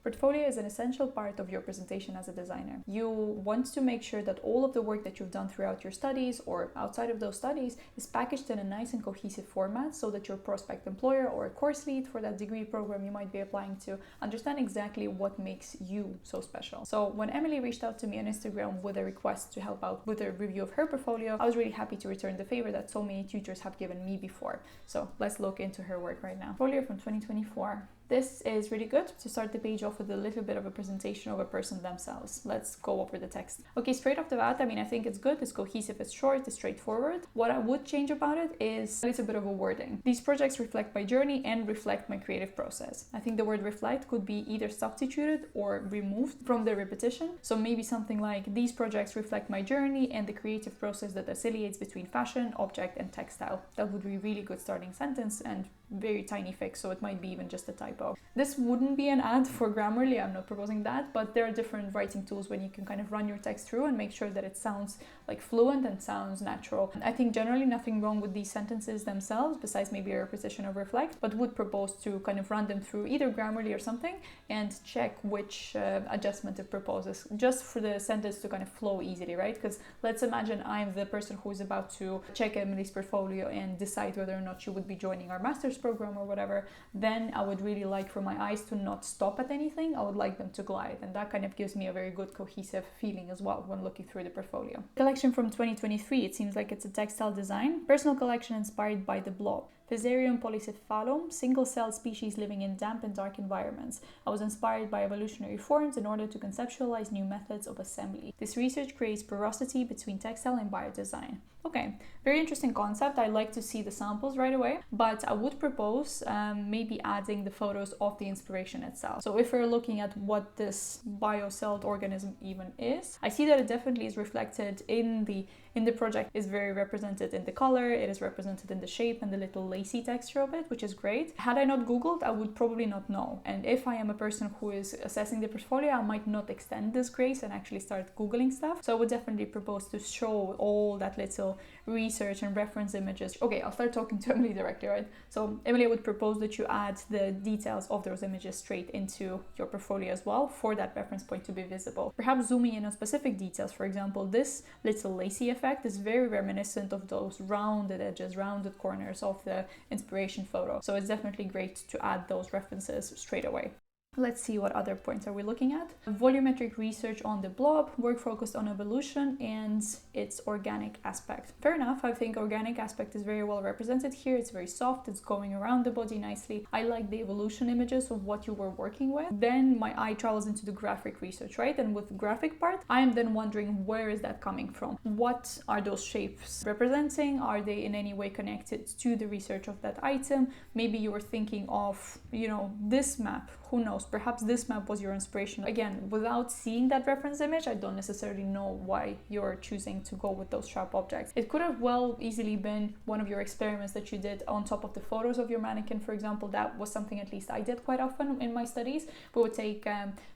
Portfolio is an essential part of your presentation as a designer. You want to make sure that all of the work that you've done throughout your studies or outside of those studies is packaged in a nice and cohesive format so that your prospect employer or a course lead for that degree program you might be applying to understand exactly what makes you so special. So when Emily reached out to me on Instagram with a request to help out with a review of her portfolio, I was really happy to return the favor that so many tutors have given me before. So let's look into her work right now. Portfolio from 2024. This is really good to start the page off with a little bit of a presentation of a person themselves. Let's go over the text. Okay, straight off the bat, I think it's good, it's cohesive, it's short, it's straightforward. What I would change about it is a little bit of a wording. These projects reflect my journey and reflect my creative process. I think the word reflect could be either substituted or removed from the repetition. So maybe something like, these projects reflect my journey and the creative process that oscillates between fashion, object, and textile. That would be a really good starting sentence and very tiny fix, so it might be even just a typo. This wouldn't be an ad for Grammarly, I'm not proposing that, but there are different writing tools when you can kind of run your text through and make sure that it sounds like fluent and sounds natural. I think generally nothing wrong with these sentences themselves, besides maybe a repetition of reflect, but would propose to kind of run them through either Grammarly or something and check which adjustment it proposes, just for the sentence to kind of flow easily, right? Because let's imagine I'm the person who is about to check Emily's portfolio and decide whether or not she would be joining our master's program or whatever. Then I would really like for my eyes to not stop at anything. I would like them to glide, and that kind of gives me a very good cohesive feeling as well when looking through the portfolio. Collection from 2023, it seems like it's a textile design. Personal collection inspired by the blob. Physarum polycephalum, single-celled species living in damp and dark environments. I was inspired by evolutionary forms in order to conceptualize new methods of assembly. This research creates porosity between textile and biodesign. Okay, very interesting concept. I like to see the samples right away, but I would propose maybe adding the photos of the inspiration itself. So if we're looking at what this bio-celled organism even is, I see that it definitely is reflected in the project, is very represented in the color, it is represented in the shape and the little lacy texture of it, which is great. Had I not Googled, I would probably not know. And if I am a person who is assessing the portfolio, I might not extend this grace and actually start Googling stuff. So I would definitely propose to show all that little research and reference images. Okay, I'll start talking to Emily directly, right? So Emily would propose that you add the details of those images straight into your portfolio as well for that reference point to be visible. Perhaps zooming in on specific details. For example, this little lacy effect is very reminiscent of those rounded edges, rounded corners of the inspiration photo. So it's definitely great to add those references straight away. Let's see what other points are we looking at. Volumetric research on the blob, work focused on evolution and its organic aspect. Fair enough, I think organic aspect is very well represented here. It's very soft, it's going around the body nicely. I like the evolution images of what you were working with. Then my eye travels into the graphic research, right? And with the graphic part, I am then wondering, where is that coming from? What are those shapes representing? Are they in any way connected to the research of that item? Maybe you were thinking of, this map. Who knows? Perhaps this map was your inspiration. Again, without seeing that reference image, I don't necessarily know why you're choosing to go with those sharp objects. It could have well easily been one of your experiments that you did on top of the photos of your mannequin, for example. That was something at least I did quite often in my studies. We would take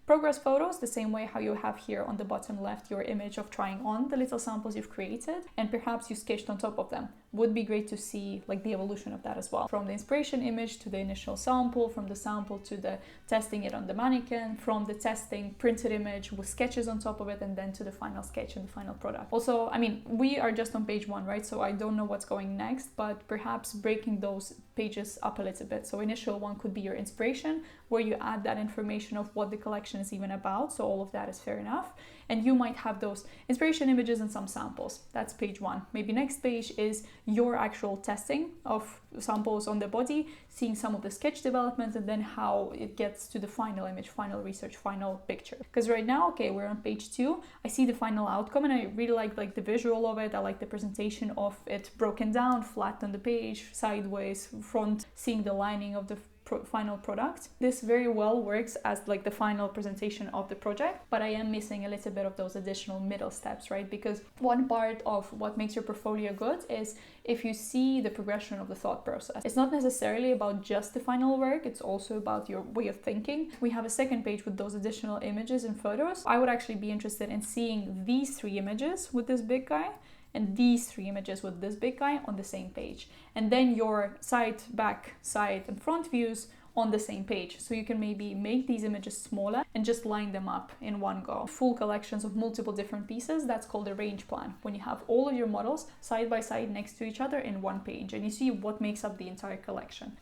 progress photos, the same way how you have here on the bottom left your image of trying on the little samples you've created, and perhaps you sketched on top of them. Would be great to see like the evolution of that as well. From the inspiration image to the initial sample, from the sample to the testing it on the mannequin, from the testing printed image with sketches on top of it, and then to the final sketch and the final product. Also, we are just on page 1, right? So I don't know what's going next, but perhaps breaking those pages up a little bit. So initial one could be your inspiration, where you add that information of what the collection is even about. So all of that is fair enough. And you might have those inspiration images and some samples. That's page 1. Maybe next page is your actual testing of samples on the body, seeing some of the sketch development, and then how it gets to the final image, final research, final picture. Because right now, okay, we're on page 2. I see the final outcome and I really like the visual of it. I like the presentation of it broken down, flat on the page, sideways, front, seeing the lining of the final product. This very well works as like the final presentation of the project, but I am missing a little bit of those additional middle steps, right? Because one part of what makes your portfolio good is if you see the progression of the thought process. It's not necessarily about just the final work, it's also about your way of thinking. We have a second page with those additional images and photos. I would actually be interested in seeing these 3 images with this big guy and these 3 images with this big guy on the same page. And then your side, back, side, and front views on the same page. So you can maybe make these images smaller and just line them up in one go. Full collections of multiple different pieces, that's called a range plan, when you have all of your models side by side next to each other in one page and you see what makes up the entire collection.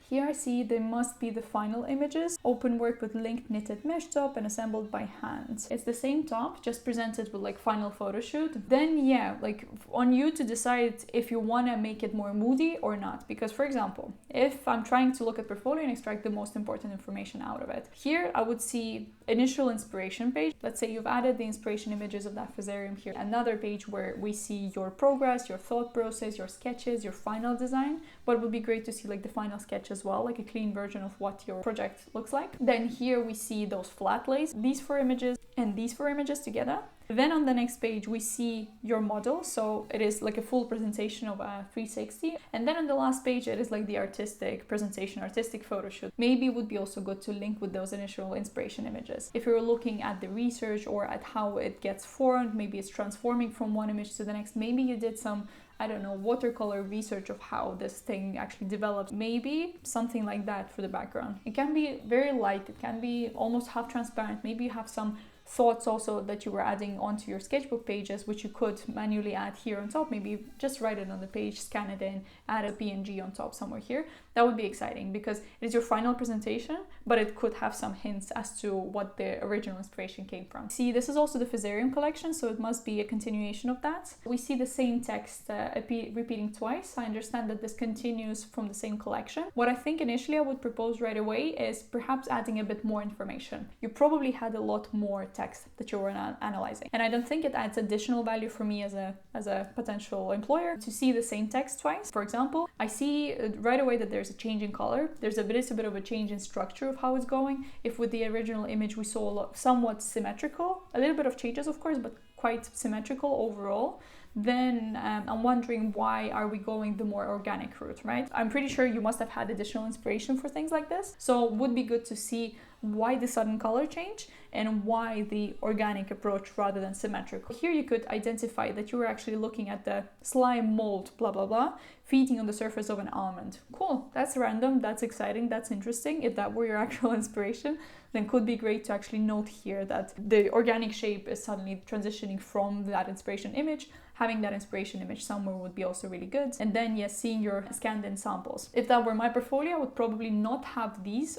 Here I see they must be the final images, open work with linked knitted mesh top and assembled by hand. It's the same top, just presented with like final photo shoot. Then yeah, like on you to decide if you want to make it more moody or not. Because for example, if I'm trying to look at portfolio and extract the most important information out of it, here I would see initial inspiration page. Let's say you've added the inspiration images of that Physarum here. Another page where we see your progress, your thought process, your sketches, your final design. But it would be great to see like the final sketch as well, like a clean version of what your project looks like. Then here we see those flat lays, these 4 images and these 4 images together. Then on the next page we see your model, so it is like a full presentation of a 360. And then on the last page it is like the artistic presentation, artistic photo shoot. Maybe it would be also good to link with those initial inspiration images. If you're looking at the research or at how it gets formed, maybe it's transforming from one image to the next, maybe you did some, I don't know, watercolor research of how this thing actually develops. Maybe something like that for the background. It can be very light, it can be almost half transparent. Maybe you have some thoughts also that you were adding onto your sketchbook pages, which you could manually add here on top. Maybe just write it on the page, scan it in, add a PNG on top somewhere here. That would be exciting because it is your final presentation, but it could have some hints as to what the original inspiration came from. See, this is also the Physarum collection, so it must be a continuation of that. We see the same text repeating twice. I understand that this continues from the same collection. What I think initially I would propose right away is perhaps adding a bit more information. You probably had a lot more text that you were analyzing, and I don't think it adds additional value for me as a potential employer to see the same text twice. For example, I see right away that there's a change in color. There's a bit of a change in structure of how it's going. If with the original image we saw somewhat symmetrical, a little bit of changes of course, but quite symmetrical overall, then I'm wondering why are we going the more organic route, right? I'm pretty sure you must have had additional inspiration for things like this, so it would be good to see why the sudden color change and why the organic approach rather than symmetrical. Here you could identify that you were actually looking at the slime mold, blah blah blah, feeding on the surface of an almond. Cool, that's random, that's exciting, that's interesting. If that were your actual inspiration, then could be great to actually note here that the organic shape is suddenly transitioning from that inspiration image. Having that inspiration image somewhere would be also really good. And then yes, seeing your scanned in samples. If that were my portfolio, I would probably not have these,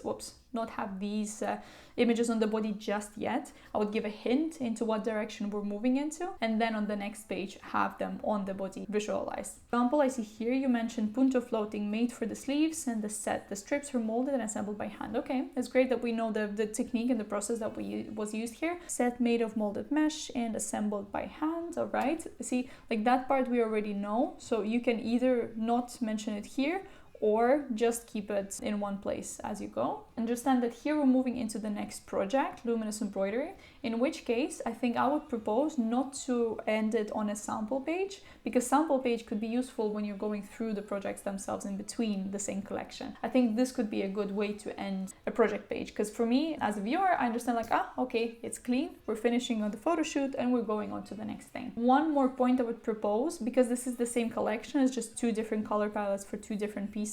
images on the body just yet. I would give a hint into what direction we're moving into, and then on the next page have them on the body visualized. For example, I see here you mentioned punto floating made for the sleeves and the set. The strips were molded and assembled by hand. Okay, it's great that we know the technique and the process that was used here. Set made of molded mesh and assembled by hand. All right, see, like that part we already know, so you can either not mention it here or just keep it in one place as you go. Understand that here we're moving into the next project, Luminous embroidery, in which case I think I would propose not to end it on a sample page, because sample page could be useful when you're going through the projects themselves in between the same collection. I think this could be a good way to end a project page, because for me as a viewer, I understand like, okay, it's clean, we're finishing on the photo shoot and we're going on to the next thing. One more point I would propose, because this is the same collection, it's just 2 different color palettes for 2 different pieces.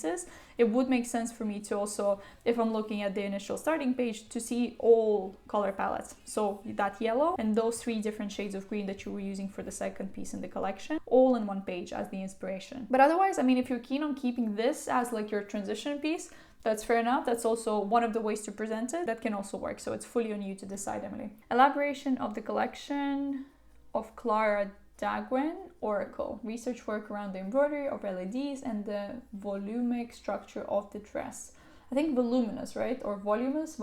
It would make sense for me to also, if I'm looking at the initial starting page, to see all color palettes. So that yellow and those 3 different shades of green that you were using for the second piece in the collection, all in one page as the inspiration. But otherwise, I mean, if you're keen on keeping this as like your transition piece, that's fair enough. That's also one of the ways to present it. That can also work. So it's fully on you to decide, Emily. Elaboration of the collection of Clara Dagwen Oracle. Research work around the embroidery of LEDs and the volumic structure of the dress. I think voluminous, right? Or voluminous?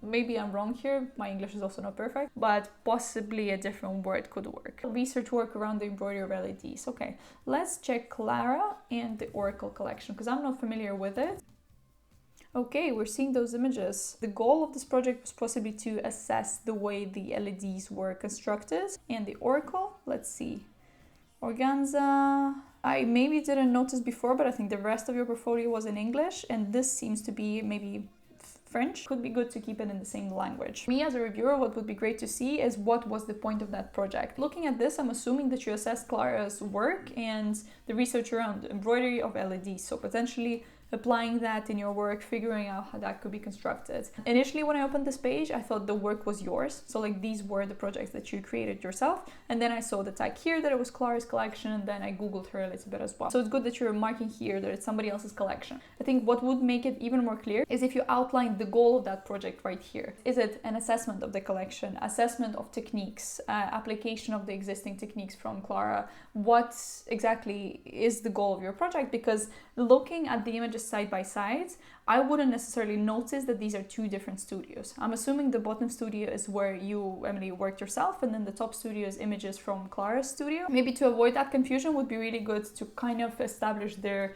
Maybe I'm wrong here. My English is also not perfect, but possibly a different word could work. Research work around the embroidery of LEDs. Okay, let's check Clara and the Oracle collection, because I'm not familiar with it. Okay, we're seeing those images. The goal of this project was possibly to assess the way the LEDs were constructed. And the Oracle, let's see. Organza, I maybe didn't notice before, but I think the rest of your portfolio was in English, and this seems to be maybe French. Could be good to keep it in the same language. Me as a reviewer, what would be great to see is what was the point of that project. Looking at this, I'm assuming that you assessed Clara's work and the research around embroidery of LEDs, so potentially applying that in your work, figuring out how that could be constructed. Initially, when I opened this page, I thought the work was yours. So like these were the projects that you created yourself. And then I saw the tag here that it was Clara's collection, and then I Googled her a little bit as well. So it's good that you're marking here that it's somebody else's collection. I think what would make it even more clear is if you outline the goal of that project right here. Is it an assessment of the collection, assessment of techniques, application of the existing techniques from Clara? What exactly is the goal of your project? Because looking at the images side by side, I wouldn't necessarily notice that these are two different studios. I'm assuming the bottom studio is where you, Emily, worked yourself, and then the top studio is images from Clara's studio. Maybe to avoid that confusion would be really good to kind of establish their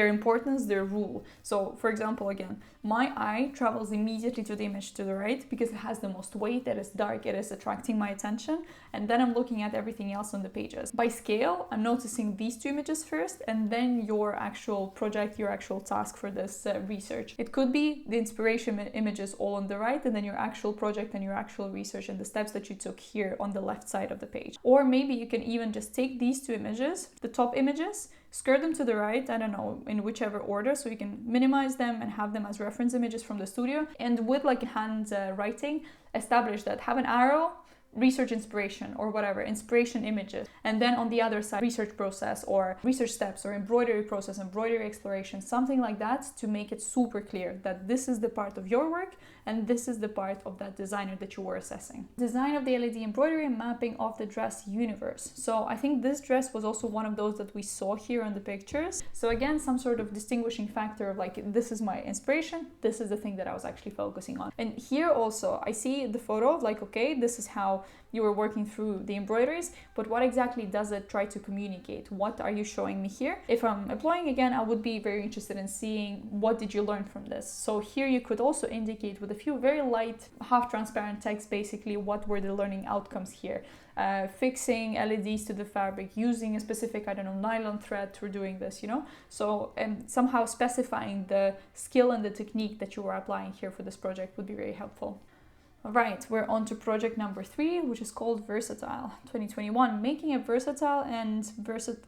importance, their rule. So for example, again, my eye travels immediately to the image to the right because it has the most weight, it is dark, it is attracting my attention, and then I'm looking at everything else on the pages. By scale, I'm noticing these two images first, and then your actual project, your actual task for this research. It could be the inspiration images all on the right, and then your actual project and your actual research and the steps that you took here on the left side of the page. Or maybe you can even just take these two images, the top images, skirt them to the right, I don't know, in whichever order, so you can minimize them and have them as reference images from the studio, and with like hand writing, establish that, have an arrow, research inspiration or whatever, inspiration images, and then on the other side, research process or research steps or embroidery process, embroidery exploration, something like that, to make it super clear that this is the part of your work and this is the part of that designer that you were assessing. Design of the LED embroidery and mapping of the dress universe. So I think this dress was also one of those that we saw here on the pictures. So again, some sort of distinguishing factor of like, this is my inspiration, this is the thing that I was actually focusing on. And here also, I see the photo of like, okay, this is how you were working through the embroideries, but what exactly does it try to communicate? What are you showing me here? If I'm applying again, I would be very interested in seeing what did you learn from this. So here you could also indicate with a few very light, half transparent text, basically what were the learning outcomes here. Fixing LEDs to the fabric, using a specific, I don't know, nylon thread for doing this, you know? So somehow specifying the skill and the technique that you were applying here for this project would be very helpful. All right, we're on to project number 3, which is called Versatile 2021, making a versatile and versatile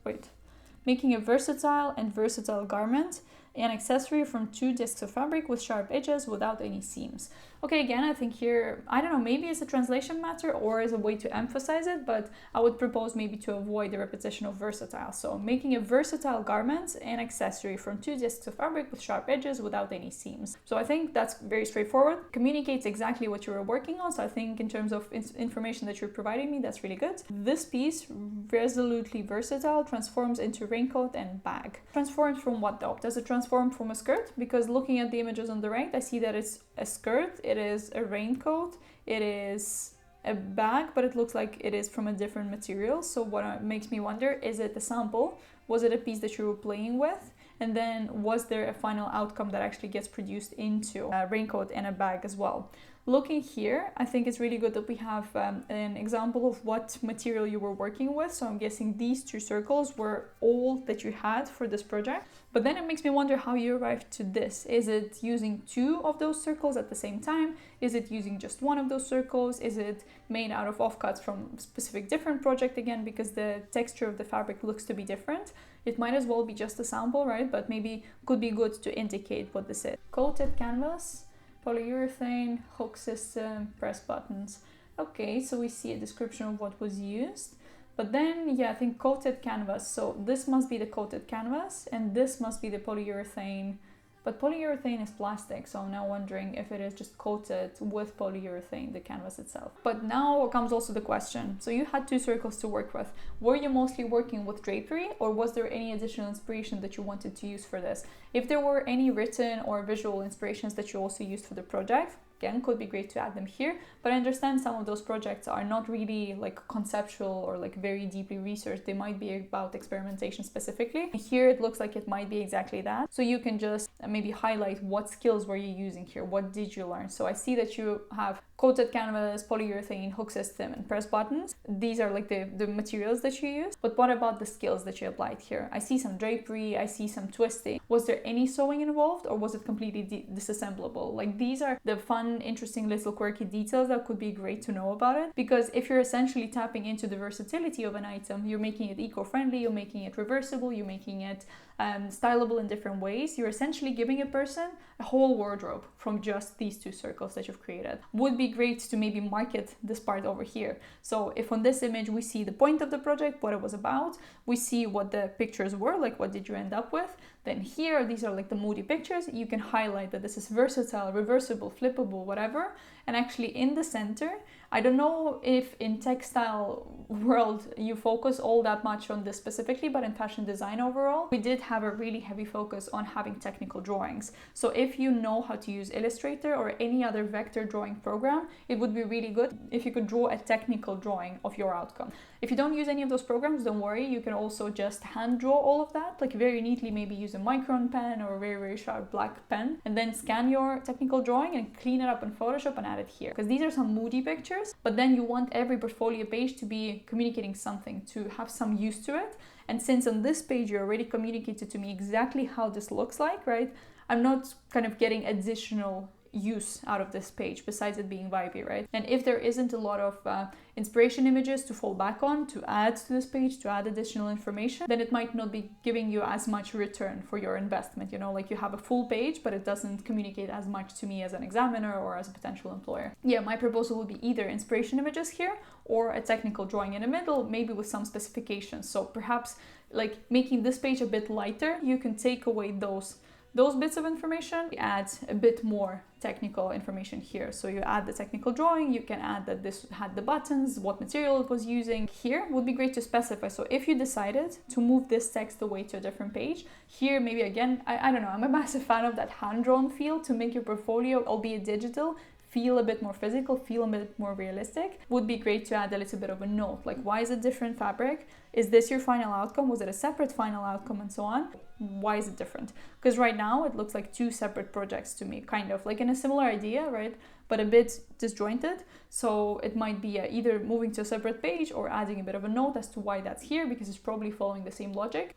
garment and accessory from 2 discs of fabric with sharp edges without any seams. Okay, again, I think here, I don't know, maybe it's a translation matter or is a way to emphasize it, but I would propose maybe to avoid the repetition of versatile. So making a versatile garment and accessory from 2 discs of fabric with sharp edges without any seams. So I think that's very straightforward, communicates exactly what you were working on. So I think in terms of information that you're providing me, that's really good. This piece, resolutely versatile, transforms into raincoat and bag. Transforms from what though? Does it transform from a skirt? Because looking at the images on the right, I see that it's a skirt, it is a raincoat, it is a bag, but it looks like it is from a different material. So what makes me wonder, is it a sample? Was it a piece that you were playing with? And then was there a final outcome that actually gets produced into a raincoat and a bag as well? Looking here, I think it's really good that we have an example of what material you were working with. So I'm guessing these 2 circles were all that you had for this project. But then it makes me wonder how you arrived to this. Is it using 2 of those circles at the same time? Is it using just 1 of those circles? Is it made out of offcuts from a specific different project again, because the texture of the fabric looks to be different? It might as well be just a sample, right? But maybe could be good to indicate what this is. Coated canvas, polyurethane, hook system, press buttons. Okay, so we see a description of what was used. But then, yeah, I think coated canvas. So this must be the coated canvas and this must be the polyurethane. But polyurethane is plastic, so I'm now wondering if it is just coated with polyurethane, the canvas itself. But now comes also the question. So you had 2 circles to work with. Were you mostly working with drapery, or was there any additional inspiration that you wanted to use for this? If there were any written or visual inspirations that you also used for the project, again, could be great to add them here, but I understand some of those projects are not really like conceptual or like very deeply researched. They might be about experimentation specifically. Here it looks like it might be exactly that. So you can just maybe highlight what skills were you using here, what did you learn? So I see that you have coated canvas, polyurethane, hook system, and press buttons. These are like the materials that you use. But what about the skills that you applied here? I see some drapery, I see some twisting. Was there any sewing involved, or was it completely disassemblable? Like, these are the fun, interesting little quirky details that could be great to know about it. Because if you're essentially tapping into the versatility of an item, you're making it eco-friendly, you're making it reversible, you're making it stylable in different ways, you're essentially giving a person a whole wardrobe from just these two circles that you've created. Would be great to maybe market this part over here. So if on this image we see the point of the project, what it was about, we see what the pictures were, like what did you end up with, then here, these are like the moody pictures, you can highlight that this is versatile, reversible, flippable, whatever. And actually in the center, I don't know if in textile world you focus all that much on this specifically, but in fashion design overall, we did have a really heavy focus on having technical drawings. So if you know how to use Illustrator or any other vector drawing program, it would be really good if you could draw a technical drawing of your outcome. If you don't use any of those programs, don't worry, you can also just hand draw all of that, like very neatly, maybe use a micron pen or a very, very sharp black pen, and then scan your technical drawing and clean it up in Photoshop and add it here. Because these are some moody pictures, but then you want every portfolio page to be communicating something, to have some use to it. And since on this page you already communicated to me exactly how this looks like, right? I'm not kind of getting additional use out of this page besides it being vibey, right? And if there isn't a lot of inspiration images to fall back on, to add to this page, to add additional information, then it might not be giving you as much return for your investment. You know, like you have a full page, but it doesn't communicate as much to me as an examiner or as a potential employer. Yeah, my proposal would be either inspiration images here or a technical drawing in the middle, maybe with some specifications. So perhaps like making this page a bit lighter, you can take away those bits of information, add a bit more technical information here. So you add the technical drawing, you can add that this had the buttons, what material it was using. Here would be great to specify. So if you decided to move this text away to a different page, here maybe again, I don't know, I'm a massive fan of that hand-drawn feel to make your portfolio, albeit digital, feel a bit more physical, feel a bit more realistic. Would be great to add a little bit of a note, like why is it different fabric? Is this your final outcome? Was it a separate final outcome and so on? Why is it different? Because right now it looks like two separate projects to me, kind of like in a similar idea, right? But a bit disjointed. So it might be either moving to a separate page or adding a bit of a note as to why that's here, because it's probably following the same logic.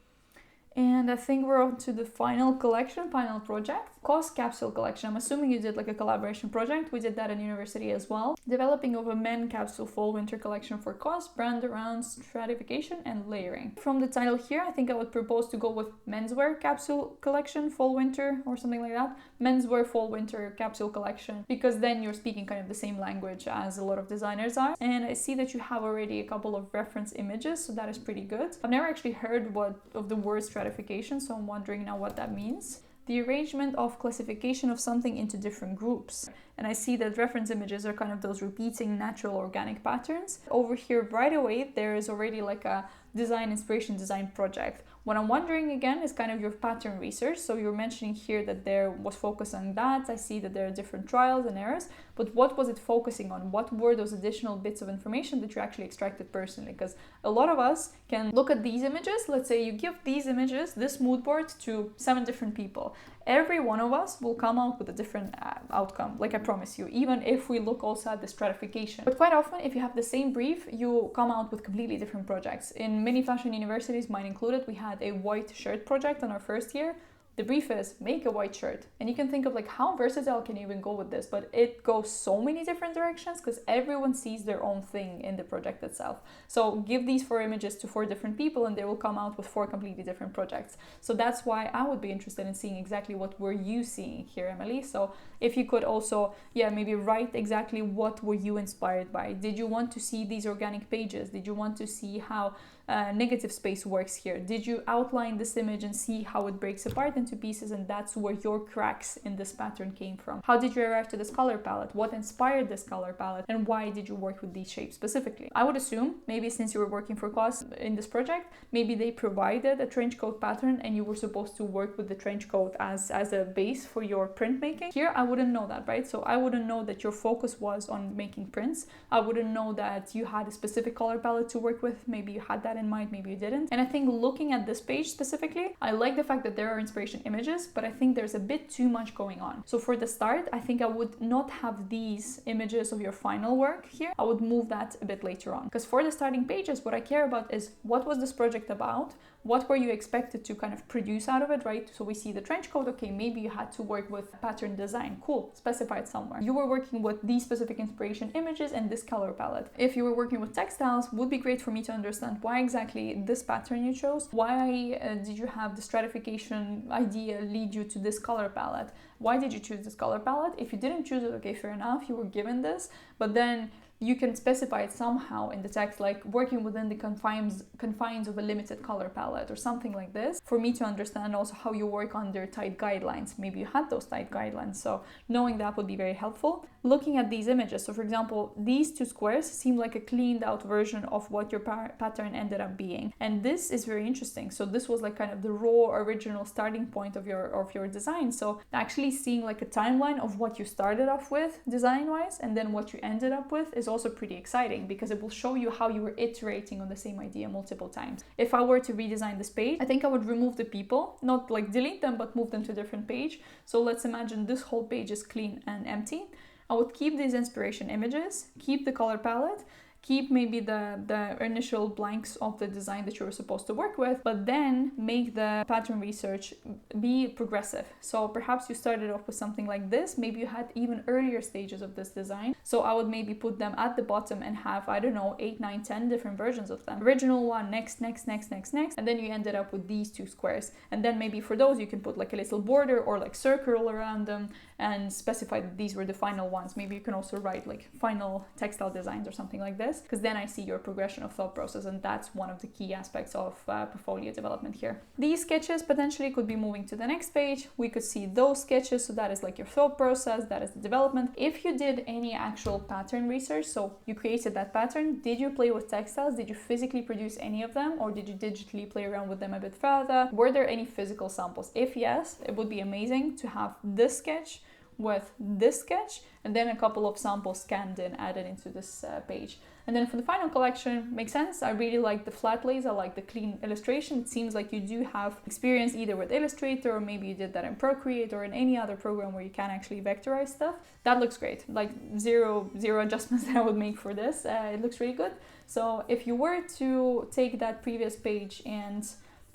And I think we're on to the final collection, final project. COS capsule collection. I'm assuming you did like a collaboration project. We did that in university as well. Developing of a men capsule fall winter collection for COS, brand around stratification and layering. From the title here, I think I would propose to go with menswear capsule collection, fall winter or something like that. Menswear fall winter capsule collection, because then you're speaking kind of the same language as a lot of designers are. And I see that you have already a couple of reference images, so that is pretty good. I've never actually heard of the word stratification, so I'm wondering now what that means. The arrangement of classification of something into different groups. And I see that reference images are kind of those repeating natural organic patterns. Over here right away, there is already like a design inspiration design project. What I'm wondering again is kind of your pattern research. So you're mentioning here that there was focus on that. I see that there are different trials and errors, but what was it focusing on? What were those additional bits of information that you actually extracted personally? Because a lot of us can look at these images. Let's say you give these images, this mood board to 7 different people. Every one of us will come out with a different outcome, like I promise you, even if we look also at the stratification. But quite often, if you have the same brief, you come out with completely different projects. In many fashion universities, mine included, we had a white shirt project on our first year. The brief is make a white shirt, and you can think of like how versatile can you even go with this, but it goes so many different directions because everyone sees their own thing in the project itself. So give these 4 images to 4 different people and they will come out with 4 completely different projects. So that's why I would be interested in seeing exactly what were you seeing here, Emily. So if you could also, maybe write exactly what were you inspired by. Did you want to see these organic pages? Did you want to see how negative space works here? Did you outline this image and see how it breaks apart into pieces, and that's where your cracks in this pattern came from? How did you arrive to this color palette? What inspired this color palette, and why did you work with these shapes specifically? I would assume maybe since you were working for COS in this project, maybe they provided a trench coat pattern and you were supposed to work with the trench coat as a base for your printmaking. Here I wouldn't know that, right? So I wouldn't know that your focus was on making prints. I wouldn't know that you had a specific color palette to work with. Maybe you had that in mind, maybe you didn't. And I think looking at this page specifically, I like the fact that there are inspiration images, but I think there's a bit too much going on. So for the start, I think I would not have these images of your final work here. I would move that a bit later on, because for the starting pages, what I care about is what was this project about? what were you expected to kind of produce out of it, right? So we see the trench coat, okay, maybe you had to work with pattern design, cool, specified somewhere. You were working with these specific inspiration images and this color palette. If you were working with textiles, would be great for me to understand why exactly this pattern you chose, why did you have the stratification idea lead you to this color palette, why did you choose this color palette? If you didn't choose it, okay, fair enough, you were given this, but then you can specify it somehow in the text, like working within the confines of a limited color palette or something like this, for me to understand also how you work under tight guidelines. Maybe you had those tight guidelines, so knowing that would be very helpful. Looking at these images, so for example, these two squares seem like a cleaned out version of what your pattern ended up being, and this is very interesting. So this was like kind of the raw original starting point of your design. So actually seeing like a timeline of what you started off with design wise and then what you ended up with is also pretty exciting, because it will show you how you were iterating on the same idea multiple times. If I were to redesign this page, I think I would remove the people, not like delete them, but move them to a different page. So let's imagine this whole page is clean and empty. I would keep these inspiration images, keep the color palette, keep maybe the initial blanks of the design that you were supposed to work with, but then make the pattern research be progressive. So perhaps you started off with something like this, maybe you had even earlier stages of this design. So I would maybe put them at the bottom and have, I don't know, 8, 9, 10 different versions of them. Original one, next, and then you ended up with these two squares. And then maybe for those you can put like a little border or like circle around them and specify that these were the final ones. Maybe you can also write like final textile designs or something like this, because then I see your progression of thought process, and that's one of the key aspects of portfolio development here. These sketches potentially could be moving to the next page. We could see those sketches, so that is like your thought process, that is the development. If you did any actual pattern research, so you created that pattern, did you play with textiles? Did you physically produce any of them, or did you digitally play around with them a bit further? Were there any physical samples? If yes, it would be amazing to have this sketch with this sketch and then a couple of samples scanned in, added into this page. And then for the final collection, makes sense. I really like the flat lays. I like the clean illustration. It seems like you do have experience either with Illustrator, or maybe you did that in Procreate or in any other program where you can actually vectorize stuff. That looks great. Like zero adjustments that I would make for this. It looks really good. So if you were to take that previous page and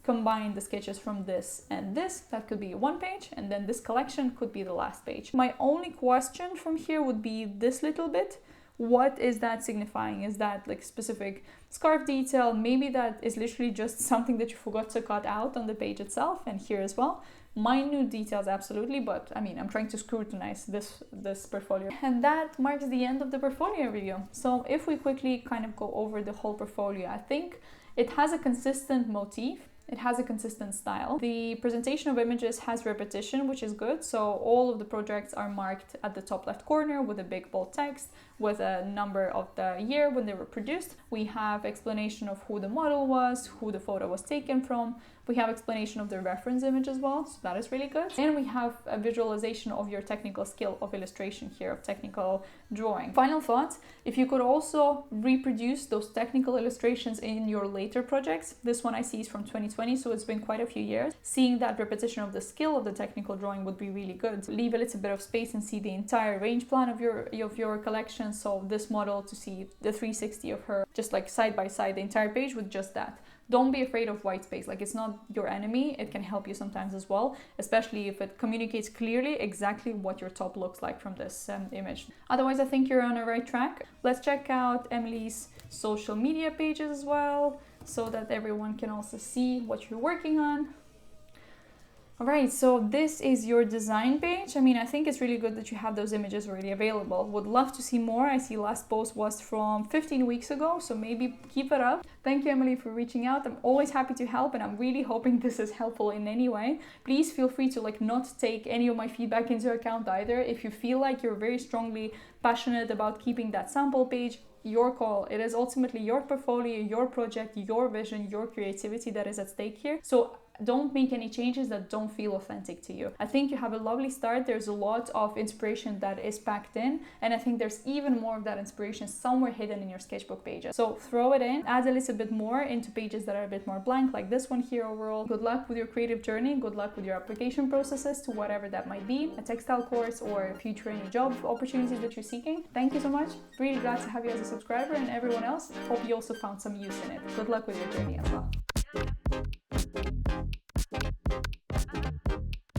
combine the sketches from this and this, that could be one page, and then this collection could be the last page. My only question from here would be this little bit. What is that signifying? Is that like specific scarf detail? Maybe that is literally just something that you forgot to cut out on the page itself, and here as well. Minute details, absolutely, but I mean, I'm trying to scrutinize this portfolio. And that marks the end of the portfolio review. So if we quickly kind of go over the whole portfolio, I think it has a consistent motif. It has a consistent style. The presentation of images has repetition, which is good. So all of the projects are marked at the top left corner with a big bold text with a number of the year when they were produced. We have explanation of who the model was, who the photo was taken from. We have explanation of the reference image as well, so that is really good. And we have a visualization of your technical skill of illustration here, of technical drawing. Final thoughts, if you could also reproduce those technical illustrations in your later projects. This one I see is from 2020, so it's been quite a few years. Seeing that repetition of the skill of the technical drawing would be really good. Leave a little bit of space and see the entire range plan of your collection. So this model, to see the 360 of her, just like side by side, the entire page with just that. Don't be afraid of white space. Like, it's not your enemy. It can help you sometimes as well, especially if it communicates clearly exactly what your top looks like from this image. Otherwise, I think you're on the right track. Let's check out Emily's social media pages as well, so that everyone can also see what you're working on. All right, so this is your design page. I mean, I think it's really good that you have those images already available. Would love to see more. I see last post was from 15 weeks ago, so maybe keep it up. Thank you, Emily, for reaching out. I'm always happy to help, and I'm really hoping this is helpful in any way. Please feel free to not take any of my feedback into account either. If you feel like you're very strongly passionate about keeping that sample page, your call. It is ultimately your portfolio, your project, your vision, your creativity that is at stake here. So don't make any changes that don't feel authentic to you. I think you have a lovely start. There's a lot of inspiration that is packed in, and I think there's even more of that inspiration somewhere hidden in your sketchbook pages. So throw it in, add a little bit more into pages that are a bit more blank, like this one here overall. Good luck with your creative journey. Good luck with your application processes to whatever that might be, a textile course or future any job opportunities that you're seeking. Thank you so much. Really glad to have you as a subscriber, and everyone else, hope you also found some use in it. Good luck with your journey as well.